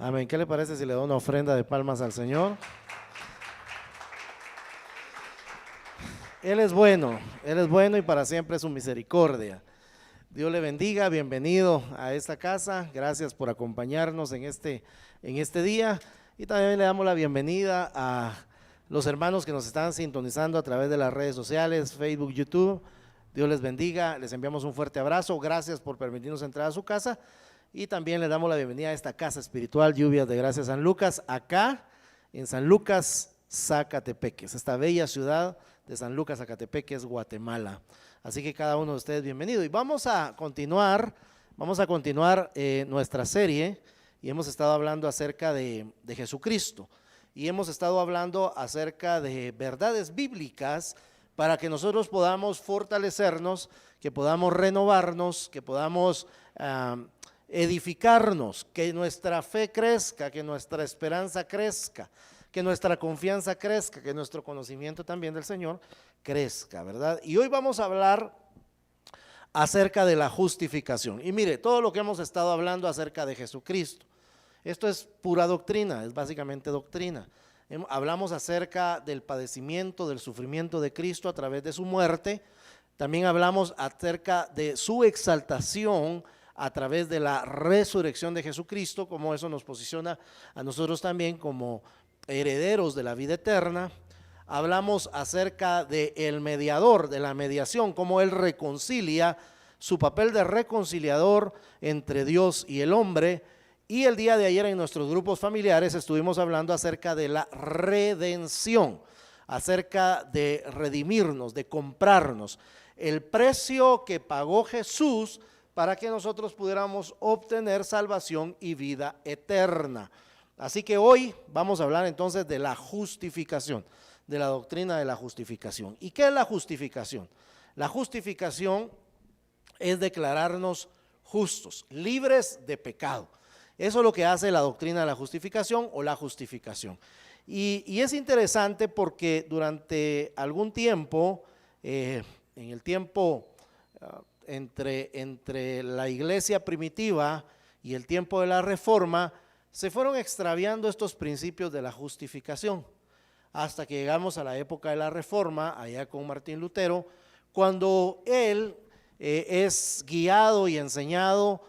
Amén. ¿Qué le parece si le da una ofrenda de palmas al Señor? Él es bueno y para siempre es su misericordia. Dios le bendiga, bienvenido a esta casa, gracias por acompañarnos en este día y también le damos la bienvenida a los hermanos que nos están sintonizando a través de las redes sociales, Facebook, YouTube. Dios les bendiga, les enviamos un fuerte abrazo, gracias por permitirnos entrar a su casa y también le damos la bienvenida a esta casa espiritual, Lluvias de Gracia San Lucas, acá en San Lucas, Zacatepeques, esta bella ciudad de San Lucas, Zacatepeques, Guatemala. Así que cada uno de ustedes bienvenido. Y vamos a continuar nuestra serie y hemos estado hablando acerca de Jesucristo y hemos estado hablando acerca de verdades bíblicas para que nosotros podamos fortalecernos, que podamos renovarnos, que podamos edificarnos, que nuestra fe crezca, que nuestra esperanza crezca, que nuestra confianza crezca, que nuestro conocimiento también del Señor crezca, ¿verdad? Y hoy vamos a hablar acerca de la justificación. Y mire, todo lo que hemos estado hablando acerca de Jesucristo, esto es pura doctrina, es básicamente doctrina. Hablamos acerca del padecimiento, del sufrimiento de Cristo a través de su muerte. También hablamos acerca de su exaltación a través de la resurrección de Jesucristo, como eso nos posiciona a nosotros también como herederos de la vida eterna. Hablamos acerca del mediador, de la mediación, cómo él reconcilia, su papel de reconciliador entre Dios y el hombre. Y el día de ayer en nuestros grupos familiares estuvimos hablando acerca de la redención, acerca de redimirnos, de comprarnos, el precio que pagó Jesús para que nosotros pudiéramos obtener salvación y vida eterna. Así que hoy vamos a hablar entonces de la justificación, de la doctrina de la justificación. ¿Y qué es la justificación? La justificación es declararnos justos, libres de pecado. Eso es lo que hace la doctrina de la justificación o la justificación. Y es interesante porque durante algún tiempo, en el tiempo entre la iglesia primitiva y el tiempo de la reforma, se fueron extraviando estos principios de la justificación, hasta que llegamos a la época de la reforma, allá con Martín Lutero, cuando él es guiado y enseñado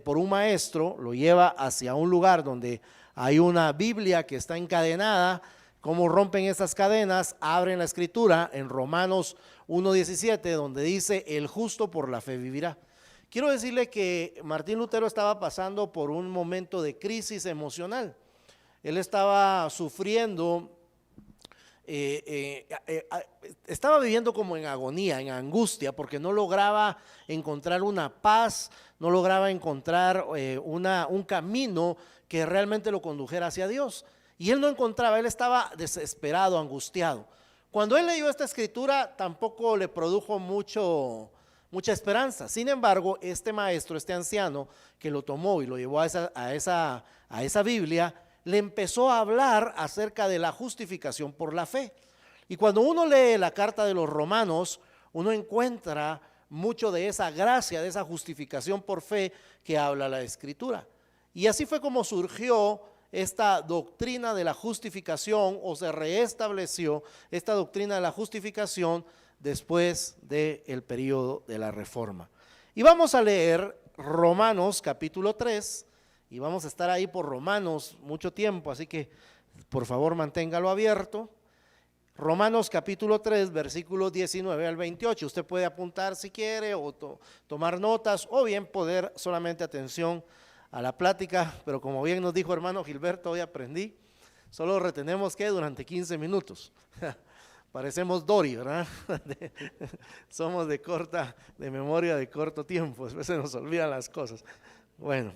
por un maestro, lo lleva hacia un lugar donde hay una Biblia que está encadenada. Cómo rompen esas cadenas, abren la escritura en Romanos 1:17, donde dice: el justo por la fe vivirá. Quiero decirle que Martín Lutero estaba pasando por un momento de crisis emocional. Él estaba sufriendo, estaba viviendo como en agonía, en angustia, porque no lograba encontrar una paz, no lograba encontrar un camino que realmente lo condujera hacia Dios. Y él no encontraba, él estaba desesperado, angustiado. Cuando él leyó esta escritura tampoco le produjo mucha esperanza. Sin embargo, este maestro, este anciano que lo tomó y lo llevó a esa Biblia, le empezó a hablar acerca de la justificación por la fe. Y cuando uno lee la carta de los Romanos, uno encuentra mucho de esa gracia, de esa justificación por fe que habla la escritura. Y así fue como surgió esta doctrina de la justificación, o se reestableció esta doctrina de la justificación después del periodo de la reforma. Y vamos a leer Romanos capítulo 3, y vamos a estar ahí por Romanos mucho tiempo, así que por favor manténgalo abierto. Romanos capítulo 3, versículos 19 al 28, usted puede apuntar si quiere o tomar notas, o bien poner solamente atención a la plática, pero como bien nos dijo hermano Gilberto, hoy aprendí, solo retenemos que durante 15 minutos. Parecemos Dory, ¿verdad? Somos de memoria de corto tiempo, después se nos olvidan las cosas. Bueno,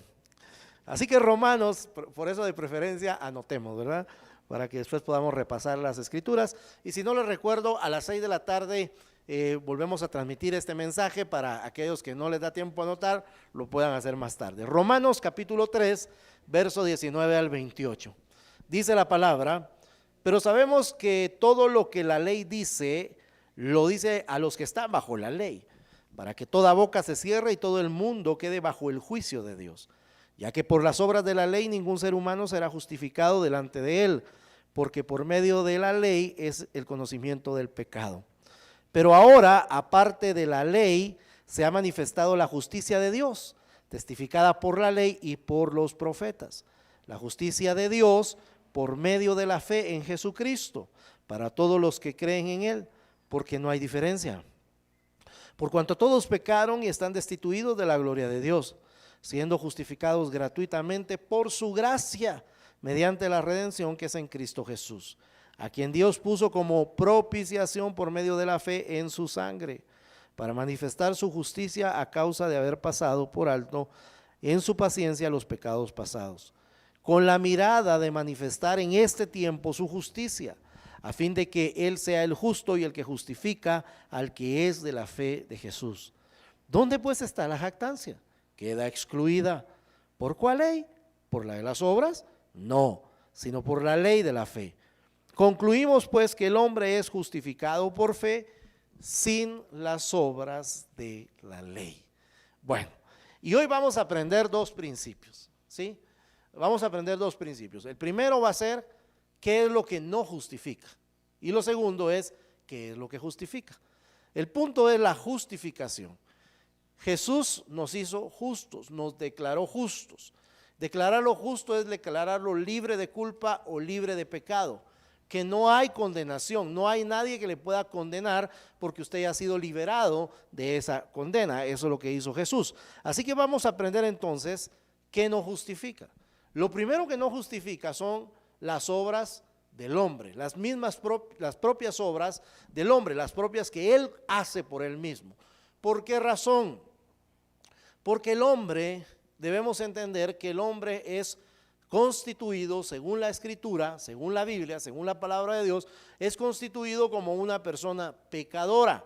así que Romanos, por eso de preferencia anotemos, ¿verdad? Para que después podamos repasar las escrituras. Y si no les recuerdo, a las 6 de la tarde volvemos a transmitir este mensaje para aquellos que no les da tiempo a anotar, lo puedan hacer más tarde. Romanos capítulo 3, verso 19 al 28. Dice la palabra: pero sabemos que todo lo que la ley dice, lo dice a los que están bajo la ley, para que toda boca se cierre y todo el mundo quede bajo el juicio de Dios. ya que por las obras de la ley ningún ser humano será justificado delante de él, porque por medio de la ley es el conocimiento del pecado. Pero ahora, aparte de la ley, se ha manifestado la justicia de Dios, testificada por la ley y por los profetas. La justicia de Dios por medio de la fe en Jesucristo, para todos los que creen en él, porque no hay diferencia. Por cuanto todos pecaron y están destituidos de la gloria de Dios, siendo justificados gratuitamente por su gracia, mediante la redención que es en Cristo Jesús, a quien Dios puso como propiciación por medio de la fe en su sangre, para manifestar su justicia a causa de haber pasado por alto en su paciencia los pecados pasados, con la mirada de manifestar en este tiempo su justicia, a fin de que Él sea el justo y el que justifica al que es de la fe de Jesús. ¿Dónde pues está la jactancia? Queda excluida. ¿Por cuál ley? ¿Por la de las obras? No, sino por la ley de la fe. Concluimos pues que el hombre es justificado por fe sin las obras de la ley. Bueno, y hoy vamos a aprender dos principios, ¿sí? Vamos a aprender dos principios. El primero va a ser qué es lo que no justifica, y lo segundo es qué es lo que justifica. El punto es la justificación. Jesús nos hizo justos, nos declaró justos. Declararlo justo es declararlo libre de culpa o libre de pecado, que no hay condenación, no hay nadie que le pueda condenar porque usted ya ha sido liberado de esa condena. Eso es lo que hizo Jesús. Así que vamos a aprender entonces qué no justifica. Lo primero que no justifica son las obras del hombre, las propias obras del hombre, las propias que él hace por él mismo. ¿Por qué razón? Porque el hombre, debemos entender que el hombre es constituido, según la Escritura, según la Biblia, según la palabra de Dios, es constituido como una persona pecadora.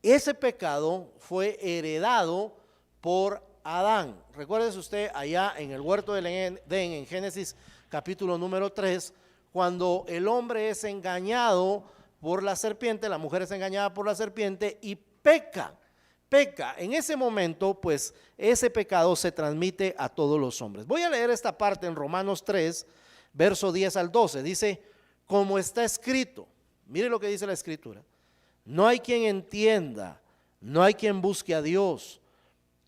Ese pecado fue heredado por Adán. Recuérdese usted allá en el huerto del Edén, en Génesis capítulo número 3, cuando el hombre es engañado por la serpiente, la mujer es engañada por la serpiente y peca. En ese momento, pues ese pecado se transmite a todos los hombres. Voy a leer esta parte en Romanos 3, verso 10 al 12. Dice, como está escrito, mire lo que dice la Escritura: no hay quien entienda, no hay quien busque a Dios,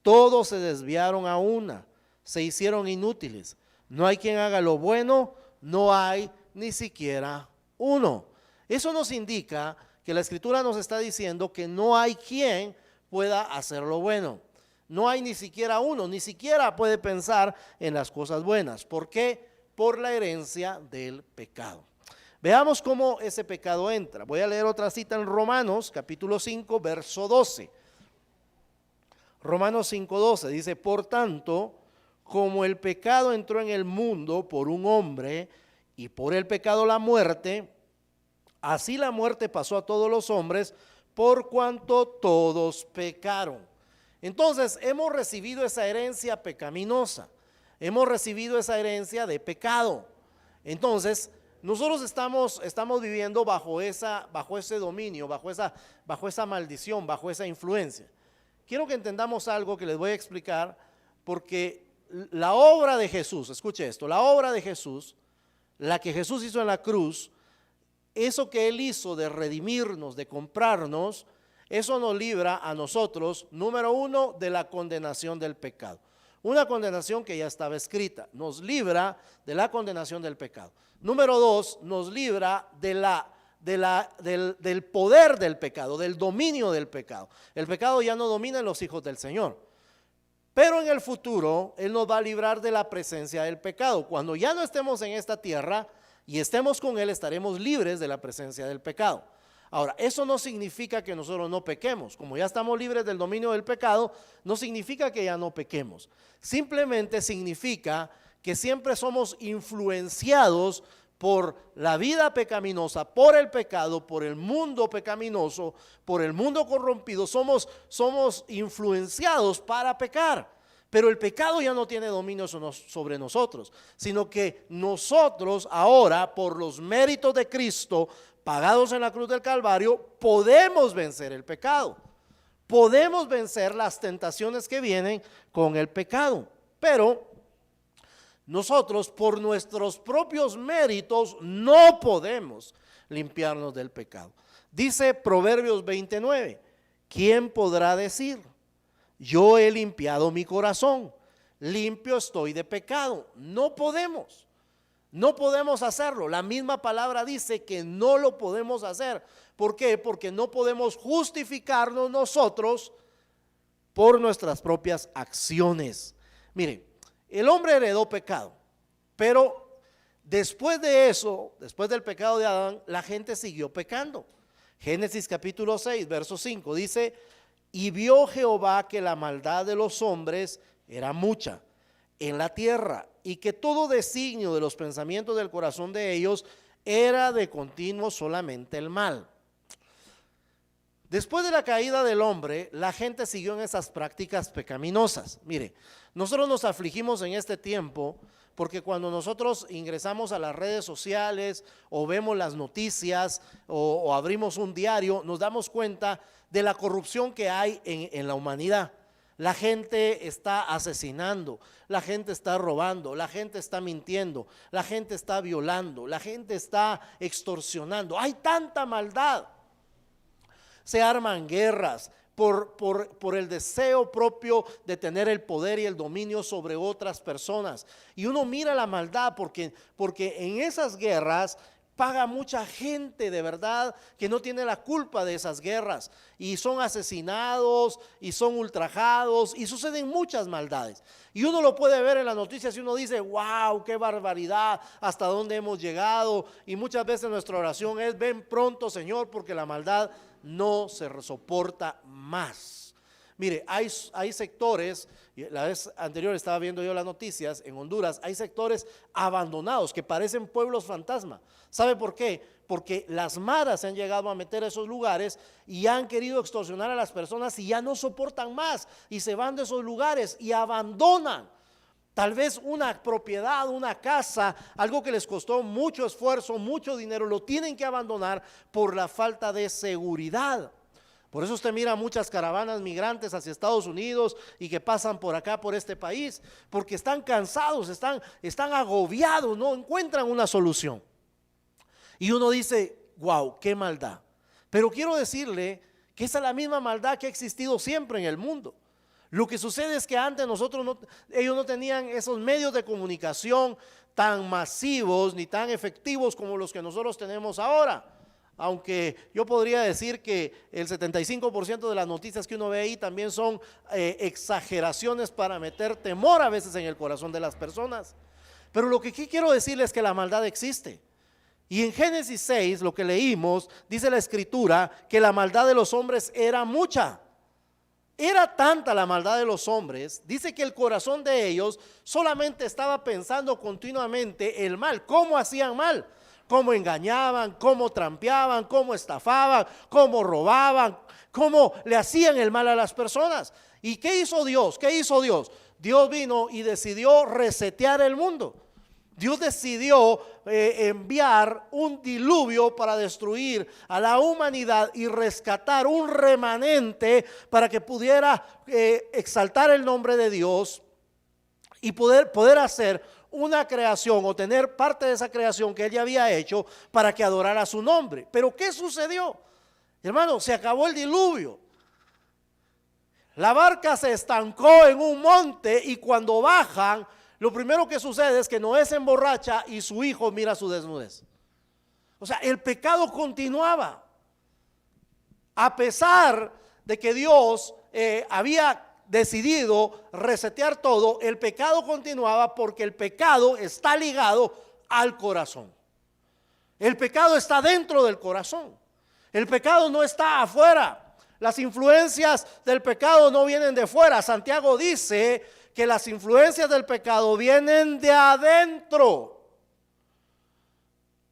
todos se desviaron a una, se hicieron inútiles, no hay quien haga lo bueno, no hay ni siquiera uno. Eso nos indica que la Escritura nos está diciendo que no hay quien pueda hacer lo bueno. No hay ni siquiera uno, ni siquiera puede pensar en las cosas buenas. ¿Por qué? Por la herencia del pecado. Veamos cómo ese pecado entra. Voy a leer otra cita en Romanos, capítulo 5, verso 12. Romanos 5, 12 dice, por tanto, como el pecado entró en el mundo por un hombre, y por el pecado la muerte, así la muerte pasó a todos los hombres, por cuanto todos pecaron. Entonces hemos recibido esa herencia pecaminosa, hemos recibido esa herencia de pecado. Entonces nosotros estamos viviendo bajo ese dominio, bajo esa maldición, bajo esa influencia. Quiero que entendamos algo que les voy a explicar, porque la obra de Jesús, escuche esto, la obra de Jesús, la que Jesús hizo en la cruz, eso que Él hizo de redimirnos, de comprarnos, eso nos libra a nosotros, número uno, de la condenación del pecado. Una condenación que ya estaba escrita, nos libra de la condenación del pecado. Número dos, nos libra del poder del pecado, del dominio del pecado. El pecado ya no domina en los hijos del Señor. Pero en el futuro, Él nos va a librar de la presencia del pecado. Cuando ya no estemos en esta tierra y estemos con Él, estaremos libres de la presencia del pecado. Ahora, eso no significa que nosotros no pequemos. Como ya estamos libres del dominio del pecado, no significa que ya no pequemos. Simplemente significa que siempre somos influenciados por la vida pecaminosa, por el pecado, por el mundo pecaminoso, por el mundo corrompido. Somos influenciados para pecar. Pero el pecado ya no tiene dominio sobre nosotros, sino que nosotros ahora, por los méritos de Cristo, pagados en la cruz del Calvario, podemos vencer el pecado. Podemos vencer las tentaciones que vienen con el pecado. Pero Nosotros por nuestros propios méritos no podemos limpiarnos del pecado. Dice Proverbios 29, ¿quién podrá decir? Yo he limpiado mi corazón, limpio estoy de pecado. No podemos. No podemos hacerlo. La misma palabra dice que no lo podemos hacer. ¿Por qué? Porque no podemos justificarnos nosotros por nuestras propias acciones. Mire, el hombre heredó pecado, pero después de eso, después del pecado de Adán, la gente siguió pecando. Génesis capítulo 6, verso 5 dice, y vio Jehová que la maldad de los hombres era mucha en la tierra, y que todo designio de los pensamientos del corazón de ellos era de continuo solamente el mal. Después de la caída del hombre, la gente siguió en esas prácticas pecaminosas. Mire, nosotros nos afligimos en este tiempo porque cuando nosotros ingresamos a las redes sociales o vemos las noticias o abrimos un diario, nos damos cuenta de la corrupción que hay en la humanidad. La gente está asesinando, la gente está robando, la gente está mintiendo, la gente está violando, la gente está extorsionando. Hay tanta maldad. Se arman guerras por el deseo propio de tener el poder y el dominio sobre otras personas. Y uno mira la maldad porque en esas guerras paga mucha gente de verdad que no tiene la culpa de esas guerras y son asesinados y son ultrajados y suceden muchas maldades. Y uno lo puede ver en las noticias y uno dice, wow, qué barbaridad, hasta dónde hemos llegado. Y muchas veces nuestra oración es, ven pronto Señor, porque la maldad no se soporta más. Mire, hay sectores, la vez anterior estaba viendo yo las noticias, en Honduras hay sectores abandonados que parecen pueblos fantasma. ¿Sabe por qué? Porque las maras se han llegado a meter a esos lugares y han querido extorsionar a las personas y ya no soportan más y se van de esos lugares y abandonan tal vez una propiedad, una casa, algo que les costó mucho esfuerzo, mucho dinero, lo tienen que abandonar por la falta de seguridad. Por eso usted mira muchas caravanas migrantes hacia Estados Unidos y que pasan por acá, por este país, porque están cansados, están agobiados, no encuentran una solución. Y uno dice, wow, qué maldad. Pero quiero decirle que esa es la misma maldad que ha existido siempre en el mundo. Lo que sucede es que antes ellos no tenían esos medios de comunicación tan masivos ni tan efectivos como los que nosotros tenemos ahora. Aunque yo podría decir que el 75% de las noticias que uno ve ahí también son exageraciones para meter temor a veces en el corazón de las personas. Pero lo que aquí quiero decirles es que la maldad existe. Y en Génesis 6, lo que leímos, dice la escritura que la maldad de los hombres era mucha. Era tanta la maldad de los hombres, dice que el corazón de ellos solamente estaba pensando continuamente el mal. ¿Cómo hacían mal? ¿Cómo engañaban? ¿Cómo trampeaban? ¿Cómo estafaban? ¿Cómo robaban? ¿Cómo le hacían el mal a las personas? ¿Y qué hizo Dios? ¿Qué hizo Dios? Dios vino y decidió resetear el mundo. Dios decidió enviar un diluvio para destruir a la humanidad y rescatar un remanente para que pudiera exaltar el nombre de Dios y poder hacer una creación o tener parte de esa creación que Él ya había hecho para que adorara su nombre. Pero ¿qué sucedió? Hermano, se acabó el diluvio. La barca se estancó en un monte y cuando bajan, lo primero que sucede es que Noé se emborracha y su hijo mira su desnudez. O sea, el pecado continuaba. A pesar de que Dios había decidido resetear todo, el pecado continuaba porque el pecado está ligado al corazón. El pecado está dentro del corazón. El pecado no está afuera. Las influencias del pecado no vienen de fuera. Santiago dice que las influencias del pecado vienen de adentro.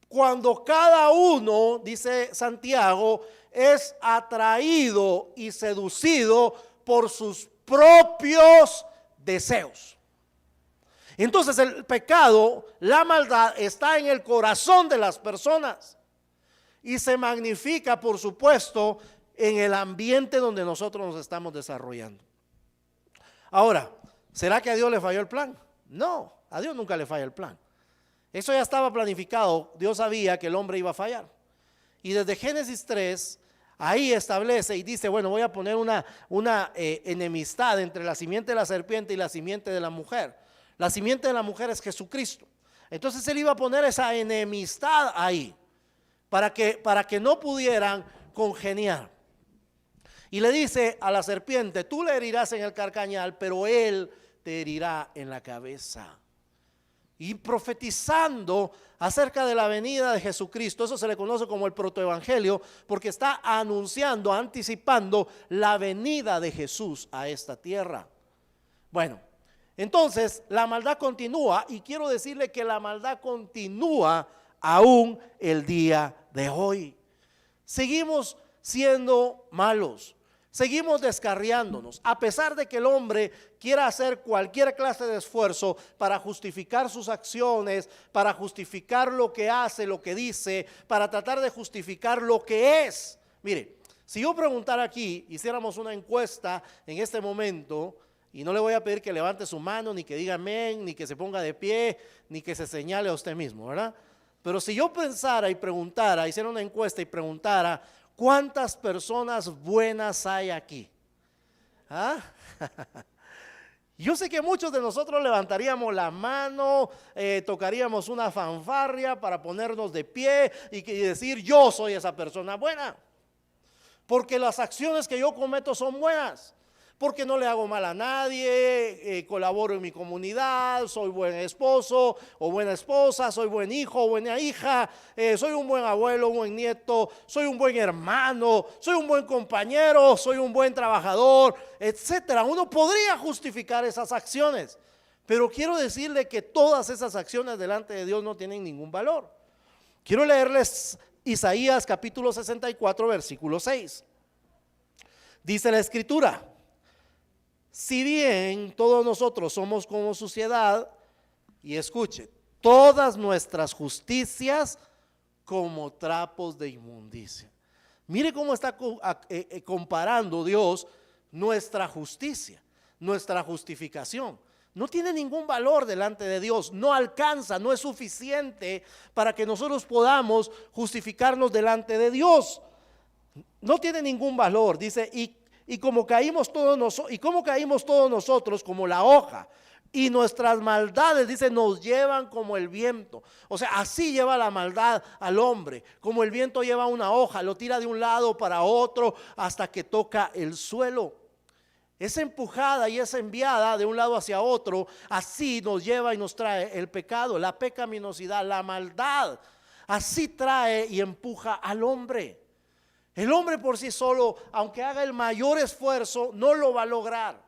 Cuando cada uno, dice Santiago, es atraído y seducido por sus propios deseos. Entonces el pecado, la maldad está en el corazón de las personas y se magnifica, por supuesto, en el ambiente donde nosotros nos estamos desarrollando. Ahora, ¿será que a Dios le falló el plan? No, A Dios nunca le falla el plan. Eso ya estaba planificado. Dios sabía que el hombre iba a fallar. Y desde Génesis 3, ahí establece y dice, bueno, voy a poner una enemistad entre la simiente de la serpiente y la simiente de la mujer. La simiente de la mujer es Jesucristo. Entonces él iba a poner esa enemistad ahí para que no pudieran congeniar. Y le dice a la serpiente, tú le herirás en el carcañal, pero él te herirá en la cabeza. Y profetizando acerca de la venida de Jesucristo, eso se le conoce como el protoevangelio, porque está anunciando, anticipando la venida de Jesús a esta tierra. Bueno, entonces la maldad continúa, y quiero decirle que la maldad continúa aún el día de hoy. Seguimos siendo malos. Seguimos descarriándonos, a pesar de que el hombre quiera hacer cualquier clase de esfuerzo para justificar sus acciones, para justificar lo que hace, lo que dice, para tratar de justificar lo que es. Mire, si yo preguntara aquí, hiciéramos una encuesta en este momento, y no le voy a pedir que levante su mano, ni que diga amén, ni que se ponga de pie, ni que se señale a usted mismo, ¿verdad? Pero si yo pensara y preguntara, hiciera una encuesta y preguntara, ¿cuántas personas buenas hay aquí? ¿Ah? Yo sé que muchos de nosotros levantaríamos la mano, tocaríamos una fanfarria para ponernos de pie y decir, yo soy esa persona buena. Porque las acciones que yo cometo son buenas. Porque no le hago mal a nadie, colaboro en mi comunidad, soy buen esposo o buena esposa, soy buen hijo o buena hija, soy un buen abuelo, un buen nieto, soy un buen hermano, soy un buen compañero, soy un buen trabajador, etcétera. Uno podría justificar esas acciones, pero quiero decirle que todas esas acciones delante de Dios no tienen ningún valor. Quiero leerles Isaías capítulo 64, versículo 6. Dice la escritura: si bien todos nosotros somos como suciedad, y escuche, todas nuestras justicias como trapos de inmundicia. Mire cómo está comparando Dios nuestra justicia, nuestra justificación. No tiene ningún valor delante de Dios, no alcanza, no es suficiente para que nosotros podamos justificarnos delante de Dios. No tiene ningún valor, dice, y como caímos todos nosotros como la hoja, y nuestras maldades, dice, nos llevan como el viento. O sea, así lleva la maldad al hombre, como el viento lleva una hoja, lo tira de un lado para otro hasta que toca el suelo. Es empujada y es enviada de un lado hacia otro, así nos lleva y nos trae el pecado, la pecaminosidad, la maldad. Así trae y empuja al hombre. El hombre por sí solo, aunque haga el mayor esfuerzo, no lo va a lograr.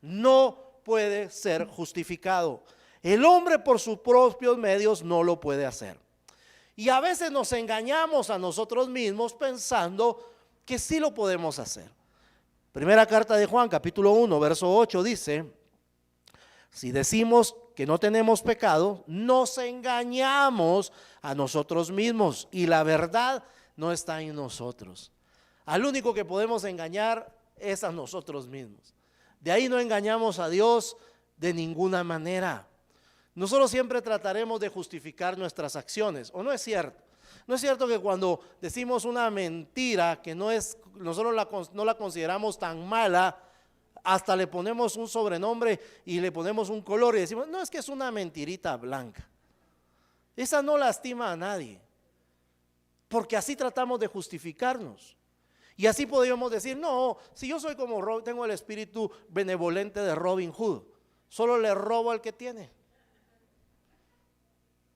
No puede ser justificado. El hombre por sus propios medios no lo puede hacer. Y a veces nos engañamos a nosotros mismos pensando que sí lo podemos hacer. Primera carta de Juan, capítulo 1, verso 8 dice: si decimos que no tenemos pecado, nos engañamos a nosotros mismos y la verdad no está en nosotros. Al único que podemos engañar es a nosotros mismos. De ahí no engañamos a Dios de ninguna manera. Nosotros siempre trataremos de justificar nuestras acciones, ¿o no es cierto? No es cierto que cuando decimos una mentira que nosotros no la consideramos tan mala, hasta le ponemos un sobrenombre y le ponemos un color y decimos, no, es que es una mentirita blanca. Esa no lastima a nadie, porque así tratamos de justificarnos. Y así podríamos decir, no, si yo soy como Robin, tengo el espíritu benevolente de Robin Hood, solo le robo al que tiene,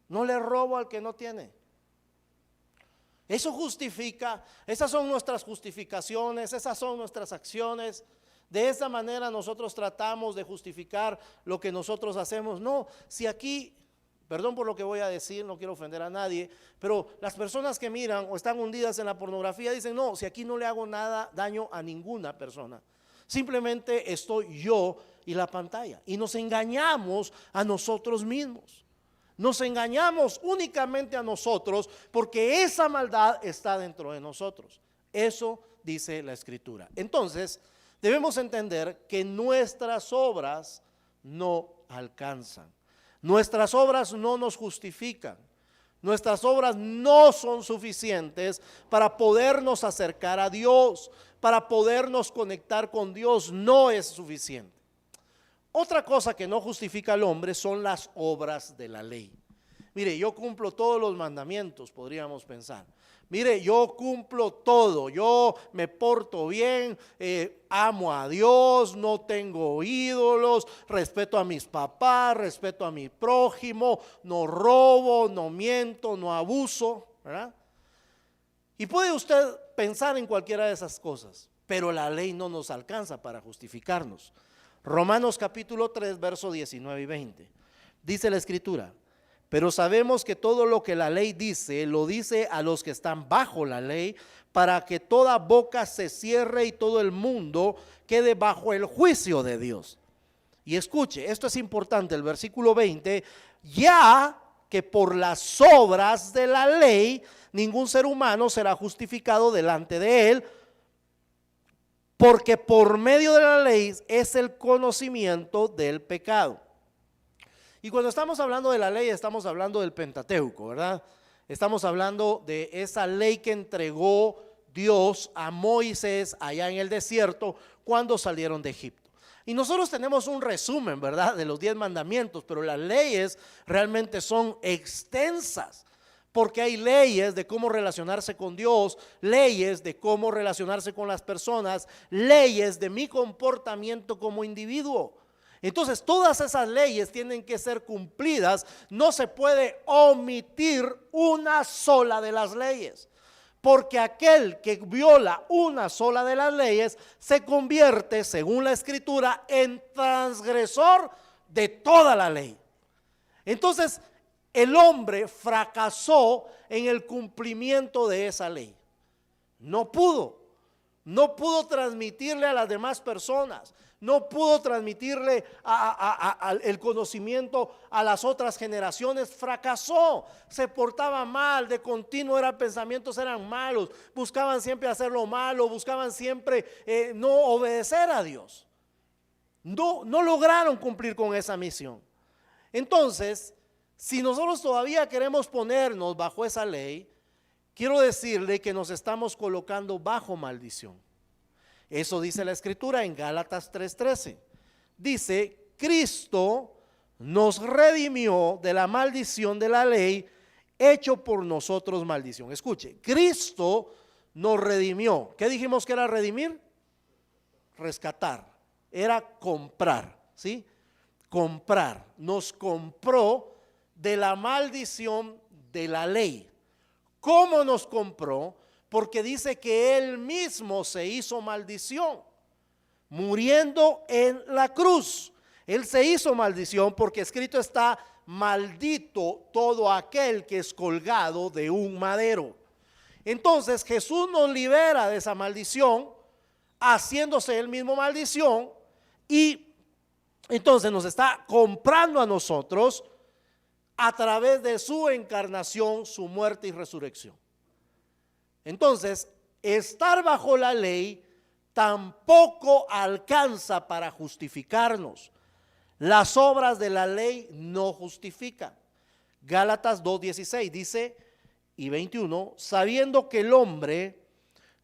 no le robo al que no tiene. Eso justifica, esas son nuestras justificaciones, esas son nuestras acciones. De esa manera nosotros tratamos de justificar lo que nosotros hacemos. No, si aquí, perdón por lo que voy a decir, no quiero ofender a nadie, pero las personas que miran o están hundidas en la pornografía dicen, no, si aquí no le hago nada, daño a ninguna persona. Simplemente estoy yo y la pantalla. Y nos engañamos a nosotros mismos. Nos engañamos únicamente a nosotros porque esa maldad está dentro de nosotros. Eso dice la Escritura. Entonces, debemos entender que nuestras obras no alcanzan. Nuestras obras no nos justifican. Nuestras obras no son suficientes para podernos acercar a Dios, para podernos conectar con Dios. No es suficiente. Otra cosa que no justifica al hombre son las obras de la ley. Mire, yo cumplo todos los mandamientos, podríamos pensar. Mire, yo cumplo todo, yo me porto bien, amo a Dios, no tengo ídolos, respeto a mis papás, respeto a mi prójimo, no robo, no miento, no abuso, ¿verdad? Y puede usted pensar en cualquiera de esas cosas, pero la ley no nos alcanza para justificarnos. Romanos capítulo 3, verso 19 y 20. Dice la escritura: pero sabemos que todo lo que la ley dice, lo dice a los que están bajo la ley, para que toda boca se cierre y todo el mundo quede bajo el juicio de Dios. Y escuche, esto es importante, el versículo 20, ya que por las obras de la ley ningún ser humano será justificado delante de él, porque por medio de la ley es el conocimiento del pecado. Y cuando estamos hablando de la ley, estamos hablando del Pentateuco, ¿verdad? Estamos hablando de esa ley que entregó Dios a Moisés allá en el desierto cuando salieron de Egipto. Y nosotros tenemos un resumen, ¿verdad?, de los 10 mandamientos, pero las leyes realmente son extensas, porque hay leyes de cómo relacionarse con Dios, leyes de cómo relacionarse con las personas, leyes de mi comportamiento como individuo. Entonces todas esas leyes tienen que ser cumplidas, no se puede omitir una sola de las leyes, porque aquel que viola una sola de las leyes se convierte, según la escritura, en transgresor de toda la ley. Entonces el hombre fracasó en el cumplimiento de esa ley, no pudo transmitirle a las demás personas, no pudo transmitirle el conocimiento a las otras generaciones, fracasó, se portaba mal, de continuo pensamientos eran malos, buscaban siempre hacer lo malo, buscaban siempre no obedecer a Dios, no lograron cumplir con esa misión. Entonces, si nosotros todavía queremos ponernos bajo esa ley, quiero decirle que nos estamos colocando bajo maldición. Eso dice la escritura en Gálatas 3:13. Dice: Cristo nos redimió de la maldición de la ley, hecho por nosotros maldición. Escuche, Cristo nos redimió. ¿Qué dijimos que era redimir? Rescatar, era comprar, ¿sí? Comprar, nos compró de la maldición de la ley. ¿Cómo nos compró? Porque dice que Él mismo se hizo maldición, muriendo en la cruz. Él se hizo maldición porque escrito está: maldito todo aquel que es colgado de un madero. Entonces Jesús nos libera de esa maldición, haciéndose Él mismo maldición, y entonces nos está comprando a nosotros a través de su encarnación, su muerte y resurrección. Entonces, estar bajo la ley tampoco alcanza para justificarnos. Las obras de la ley no justifican. Gálatas 2:16 dice y 21, sabiendo que el hombre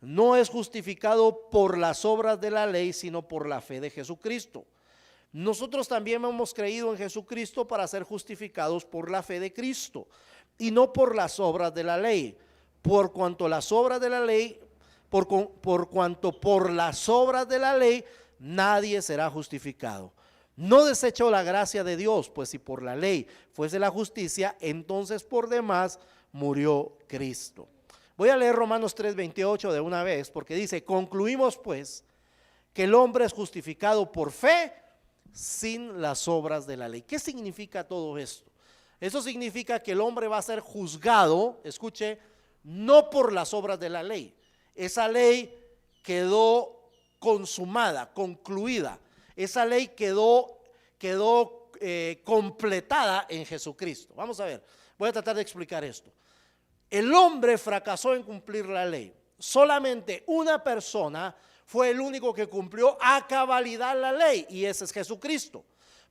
no es justificado por las obras de la ley, sino por la fe de Jesucristo. Nosotros también hemos creído en Jesucristo para ser justificados por la fe de Cristo y no por las obras de la ley, por cuanto las obras de la ley, por cuanto por las obras de la ley nadie será justificado. No desecho la gracia de Dios, pues si por la ley fuese la justicia, entonces por demás murió Cristo. Voy a leer Romanos 3:28 de una vez, porque dice: concluimos pues que el hombre es justificado por fe sin las obras de la ley. ¿Qué significa todo esto? Eso significa que el hombre va a ser juzgado, escuche, no por las obras de la ley. Esa ley quedó consumada, concluida. Esa ley quedó completada en Jesucristo. Vamos a ver, voy a tratar de explicar esto. El hombre fracasó en cumplir la ley. Solamente una persona fue el único que cumplió a cabalidad la ley, y ese es Jesucristo.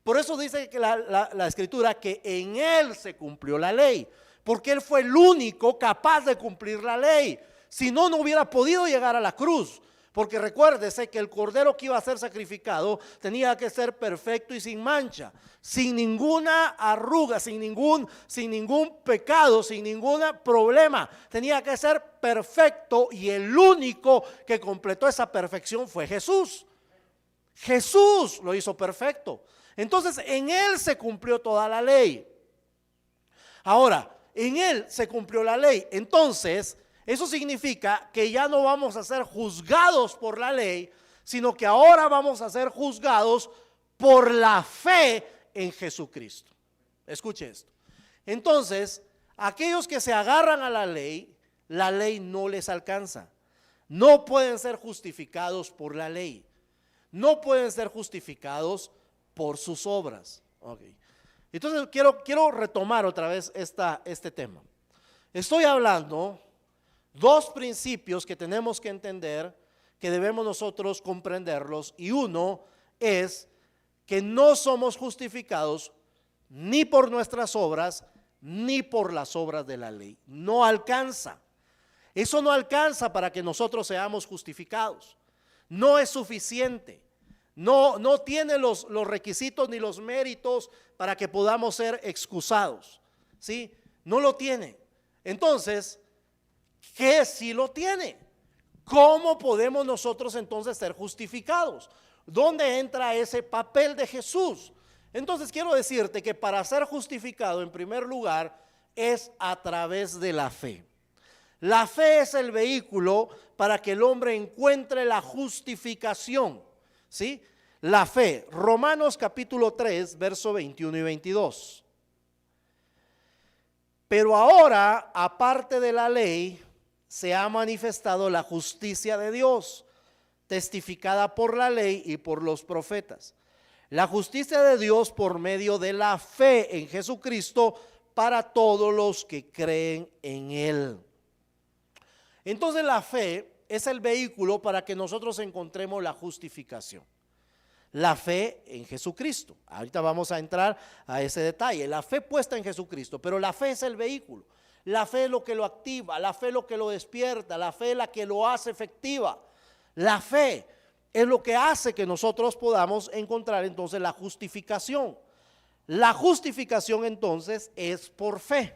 Por eso dice que la escritura que en él se cumplió la ley, porque él fue el único capaz de cumplir la ley. Si no, no hubiera podido llegar a la cruz. Porque recuérdese que el cordero que iba a ser sacrificado tenía que ser perfecto y sin mancha, sin ninguna arruga, sin ningún pecado, sin ningún problema. Tenía que ser perfecto, y el único que completó esa perfección fue Jesús. Jesús lo hizo perfecto. Entonces en él se cumplió toda la ley. Ahora, en él se cumplió la ley. Entonces eso significa que ya no vamos a ser juzgados por la ley, sino que ahora vamos a ser juzgados por la fe en Jesucristo. Escuche esto. Entonces, aquellos que se agarran a la ley no les alcanza. No pueden ser justificados por la ley. No pueden ser justificados por sus obras. Okay. Entonces quiero retomar otra vez este tema. Estoy hablando dos principios que tenemos que entender, que debemos nosotros comprenderlos, y uno es que no somos justificados ni por nuestras obras ni por las obras de la ley. No alcanza. Eso no alcanza para que nosotros seamos justificados. No es suficiente. No tiene los requisitos ni los méritos para que podamos ser excusados. ¿Sí? No lo tiene. Entonces, ¿qué sí lo tiene? ¿Cómo podemos nosotros entonces ser justificados? ¿Dónde entra ese papel de Jesús? Entonces quiero decirte que para ser justificado, en primer lugar, es a través de la fe. La fe es el vehículo para que el hombre encuentre la justificación. ¿Sí? La fe. Romanos capítulo 3, verso 21 y 22. Pero ahora, aparte de la ley, se ha manifestado la justicia de Dios, testificada por la ley y por los profetas. La justicia de Dios por medio de la fe en Jesucristo para todos los que creen en Él. Entonces la fe es el vehículo para que nosotros encontremos la justificación. La fe en Jesucristo. Ahorita vamos a entrar a ese detalle. La fe puesta en Jesucristo, pero la fe es el vehículo. La fe es lo que lo activa, la fe es lo que lo despierta, la fe es la que lo hace efectiva. La fe es lo que hace que nosotros podamos encontrar entonces la justificación. La justificación entonces es por fe.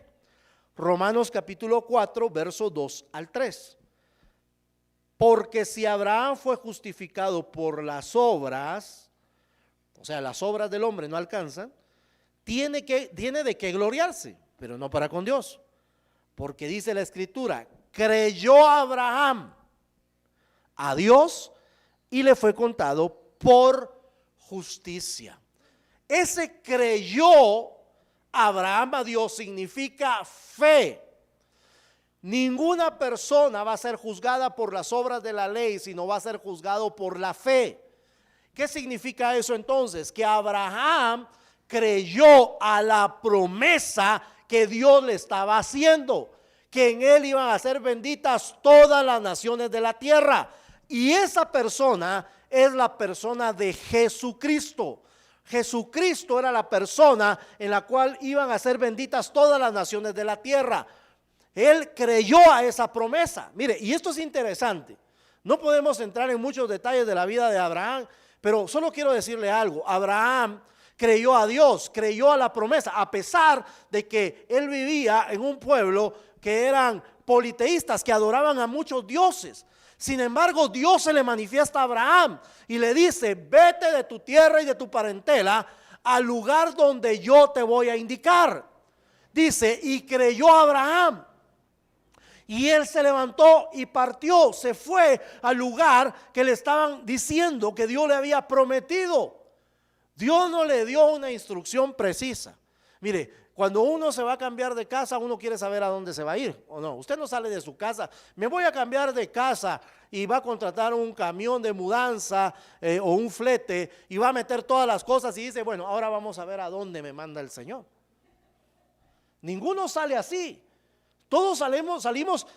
Romanos capítulo 4, verso 2 al 3. Porque si Abraham fue justificado por las obras, o sea, las obras del hombre no alcanzan, tiene de qué gloriarse, pero no para con Dios. Porque dice la escritura, creyó Abraham a Dios y le fue contado por justicia. Ese creyó Abraham a Dios significa fe. Ninguna persona va a ser juzgada por las obras de la ley, sino va a ser juzgado por la fe. ¿Qué significa eso entonces? Que Abraham creyó a la promesa que Dios le estaba haciendo, que en él iban a ser benditas todas las naciones de la tierra. Y esa persona es la persona de Jesucristo. Jesucristo era la persona en la cual iban a ser benditas todas las naciones de la tierra. Él creyó a esa promesa. Mire, y esto es interesante. No podemos entrar en muchos detalles de la vida de Abraham, pero solo quiero decirle algo. Abraham creyó a Dios, creyó a la promesa, a pesar de que él vivía en un pueblo que eran politeístas, que adoraban a muchos dioses. Sin embargo, Dios se le manifiesta a Abraham y le dice, vete de tu tierra y de tu parentela al lugar donde yo te voy a indicar. Dice, y creyó Abraham. Y él se levantó y partió, se fue al lugar que le estaban diciendo que Dios le había prometido. Dios no le dio una instrucción precisa. Mire, cuando uno se va a cambiar de casa, uno quiere saber a dónde se va a ir, ¿o no? Usted no sale de su casa, me voy a cambiar de casa y va a contratar un camión de mudanza o un flete y va a meter todas las cosas y dice, bueno, ahora vamos a ver a dónde me manda el Señor. Ninguno sale así. Todos salimos,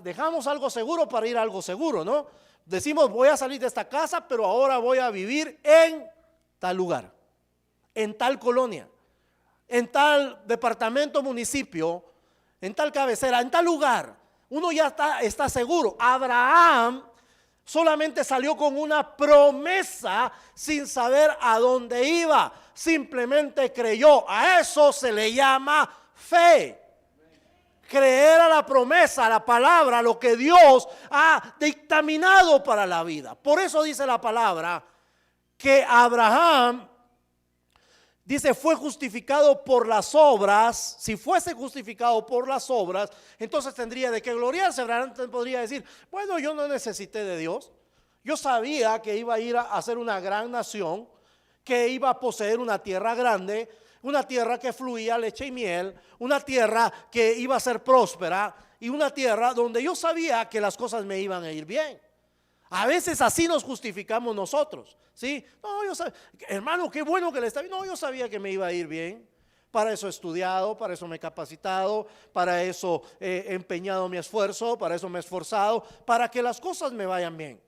dejamos algo seguro para ir a algo seguro, ¿no? Decimos, voy a salir de esta casa, pero ahora voy a vivir en tal lugar. en tal colonia, en tal departamento, municipio, en tal cabecera, en tal lugar. Uno ya está seguro. Abraham solamente salió con una promesa sin saber a dónde iba. Simplemente creyó. A eso se le llama fe. Creer a la promesa, a la palabra, a lo que Dios ha dictaminado para la vida. Por eso dice la palabra que Abraham, dice, fue justificado por las obras. Si fuese justificado por las obras, entonces tendría de qué gloriarse. Abraham podría decir, bueno, yo no necesité de Dios. Yo sabía que iba a ir a ser una gran nación, que iba a poseer una tierra grande, una tierra que fluía leche y miel, una tierra que iba a ser próspera y una tierra donde yo sabía que las cosas me iban a ir bien. A veces así nos justificamos nosotros, ¿sí? No, yo sabía, hermano, qué bueno que le está bien. No, yo sabía que me iba a ir bien. Para eso he estudiado, para eso me he capacitado, para eso he empeñado mi esfuerzo, para eso me he esforzado, para que las cosas me vayan bien.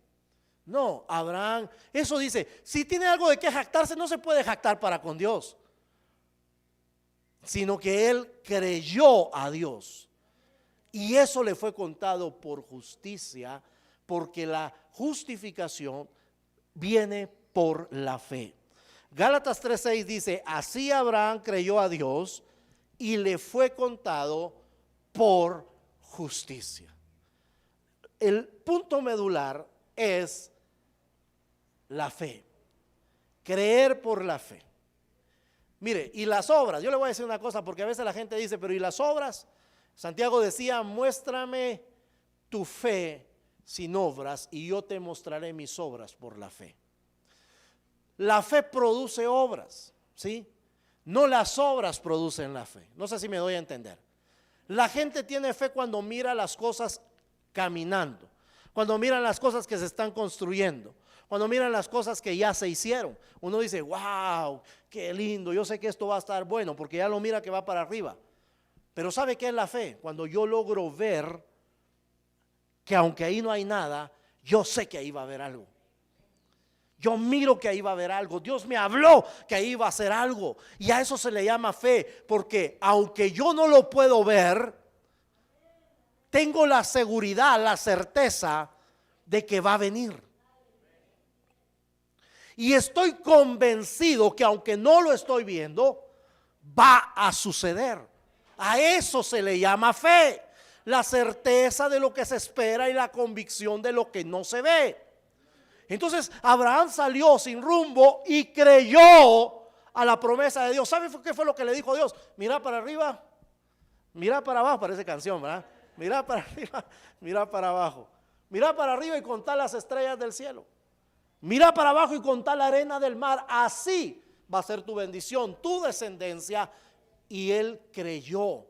No, Abraham, eso dice, si tiene algo de qué jactarse, no se puede jactar para con Dios, sino que él creyó a Dios y eso le fue contado por justicia, porque la justificación viene por la fe. Gálatas 3:6 dice, así Abraham creyó a Dios y le fue contado por justicia. El punto medular es la fe, creer por la fe. Mire, y las obras, yo le voy a decir una cosa, porque a veces la gente dice, pero ¿y las obras? Santiago decía, muéstrame tu fe sin obras y yo te mostraré mis obras por la fe. La fe produce obras, ¿sí? No las obras producen la fe. No sé si me doy a entender. La gente tiene fe cuando mira las cosas caminando, cuando miran las cosas que se están construyendo, cuando miran las cosas que ya se hicieron. Uno dice, wow, qué lindo, yo sé que esto va a estar bueno, porque ya lo mira que va para arriba. Pero ¿sabe qué es la fe? Cuando yo logro ver que aunque ahí no hay nada, yo sé que ahí va a haber algo. Yo miro que ahí va a haber algo. Dios me habló que ahí va a ser algo. Y a eso se le llama fe, porque aunque yo no lo puedo ver, tengo la seguridad, la certeza de que va a venir. Y estoy convencido que aunque no lo estoy viendo, va a suceder. A eso se le llama fe. La certeza de lo que se espera y la convicción de lo que no se ve. Entonces Abraham salió sin rumbo y creyó a la promesa de Dios. ¿Sabe qué fue lo que le dijo Dios? Mira para arriba, mira para abajo. Parece canción, ¿verdad? Mira para arriba, mira para abajo. Mira para arriba y contá las estrellas del cielo. Mira para abajo y contá la arena del mar. Así va a ser tu bendición, tu descendencia. Y él creyó.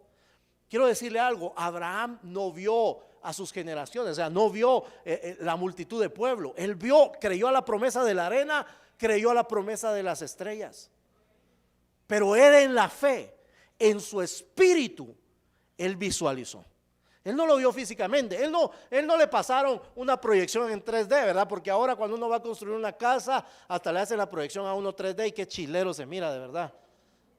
Quiero decirle algo, Abraham no vio a sus generaciones, o sea, no vio la multitud de pueblo. Él creyó a la promesa de la arena, creyó a la promesa de las estrellas. Pero él en la fe, en su espíritu, él visualizó. Él no lo vio físicamente, él no le pasaron una proyección en 3D, ¿verdad? Porque ahora cuando uno va a construir una casa, hasta le hacen la proyección a uno 3D y qué chilero se mira, de verdad.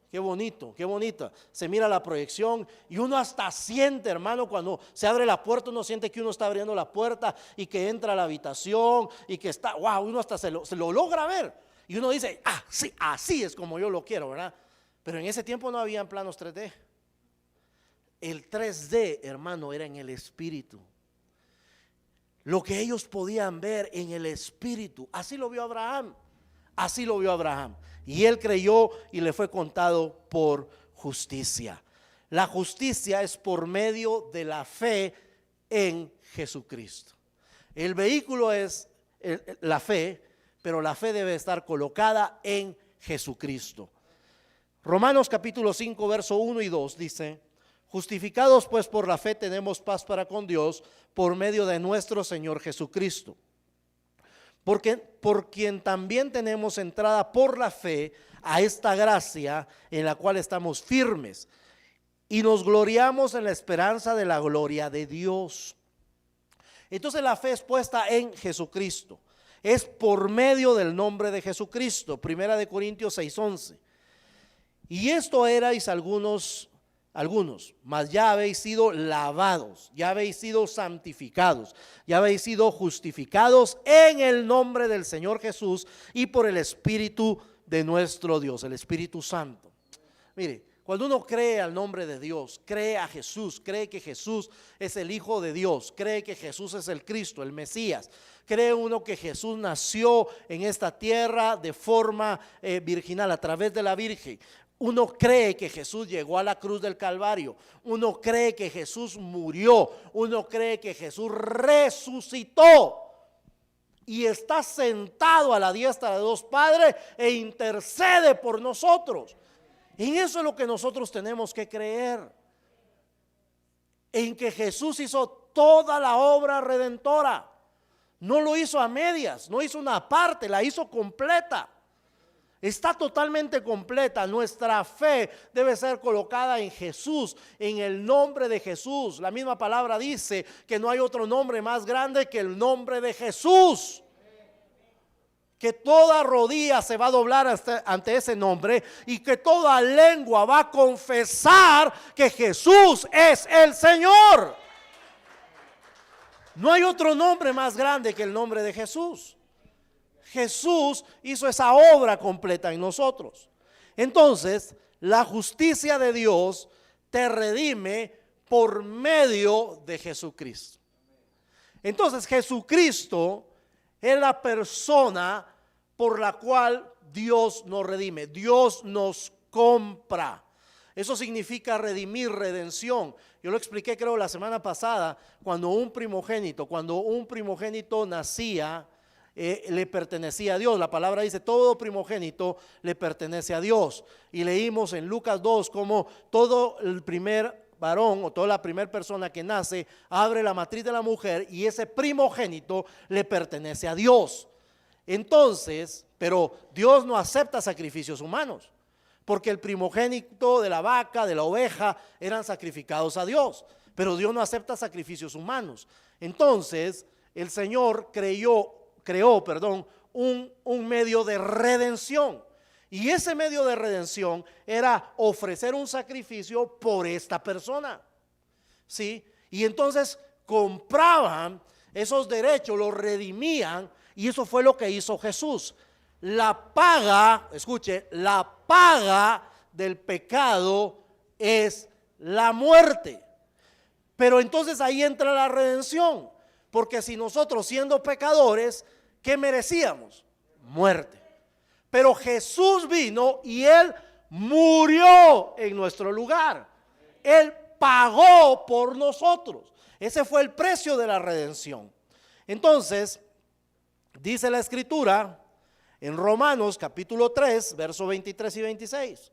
Qué bonito, qué bonita. Se mira la proyección y uno hasta siente, hermano, cuando se abre la puerta, uno siente que uno está abriendo la puerta y que entra a la habitación y que está, wow, uno hasta se lo logra ver. Y uno dice, sí, así es como yo lo quiero, ¿verdad? Pero en ese tiempo no habían planos 3D. El 3D, hermano, era en el espíritu. Lo que ellos podían ver en el espíritu. Así lo vio Abraham. Así lo vio Abraham. Y él creyó y le fue contado por justicia. La justicia es por medio de la fe en Jesucristo. El vehículo es la fe, pero la fe debe estar colocada en Jesucristo. Romanos capítulo 5, verso 1 y 2 dice: justificados pues por la fe tenemos paz para con Dios por medio de nuestro Señor Jesucristo. Porque por quien también tenemos entrada por la fe a esta gracia en la cual estamos firmes y nos gloriamos en la esperanza de la gloria de Dios. Entonces la fe es puesta en Jesucristo, es por medio del nombre de Jesucristo. Primera de Corintios 6:11. Y esto erais algunos, mas ya habéis sido lavados, ya habéis sido santificados, ya habéis sido justificados en el nombre del Señor Jesús y por el Espíritu de nuestro Dios, el Espíritu Santo. Mire, cuando uno cree al nombre de Dios, cree a Jesús, cree que Jesús es el Hijo de Dios, cree que Jesús es el Cristo, el Mesías, cree uno que Jesús nació en esta tierra de forma virginal a través de la Virgen. Uno cree que Jesús llegó a la cruz del Calvario, uno cree que Jesús murió, uno cree que Jesús resucitó y está sentado a la diestra de Dios Padre e intercede por nosotros. En eso es lo que nosotros tenemos que creer, en que Jesús hizo toda la obra redentora. No lo hizo a medias, no hizo una parte, la hizo completa. Está totalmente completa. Nuestra fe debe ser colocada en Jesús, en el nombre de Jesús. La misma palabra dice que no hay otro nombre más grande que el nombre de Jesús. Que toda rodilla se va a doblar ante ese nombre y que toda lengua va a confesar que Jesús es el Señor. No hay otro nombre más grande que el nombre de Jesús. Jesús hizo esa obra completa en nosotros. Entonces, la justicia de Dios te redime por medio de Jesucristo. Entonces, Jesucristo es la persona por la cual Dios nos redime. Dios nos compra. Eso significa redimir, redención. Yo lo expliqué creo la semana pasada, cuando un primogénito nacía, le pertenecía a Dios. La palabra dice, todo primogénito le pertenece a Dios. Y leímos en Lucas 2 como todo el primer varón o toda la primera persona que nace abre la matriz de la mujer y ese primogénito le pertenece a Dios. Entonces, pero Dios no acepta sacrificios humanos, porque el primogénito de la vaca, de la oveja, eran sacrificados a Dios, pero Dios no acepta sacrificios humanos. Entonces, el Señor creó un medio de redención. Y ese medio de redención era ofrecer un sacrificio por esta persona. ¿Sí? Y entonces compraban esos derechos, los redimían, y eso fue lo que hizo Jesús. La paga, escuche, la paga del pecado es la muerte. Pero entonces ahí entra la redención, porque si nosotros siendo pecadores, ¿qué merecíamos? Muerte. Pero Jesús vino y Él murió en nuestro lugar. Él pagó por nosotros. Ese fue el precio de la redención. Entonces, dice la Escritura en Romanos capítulo 3, versos 23 y 26.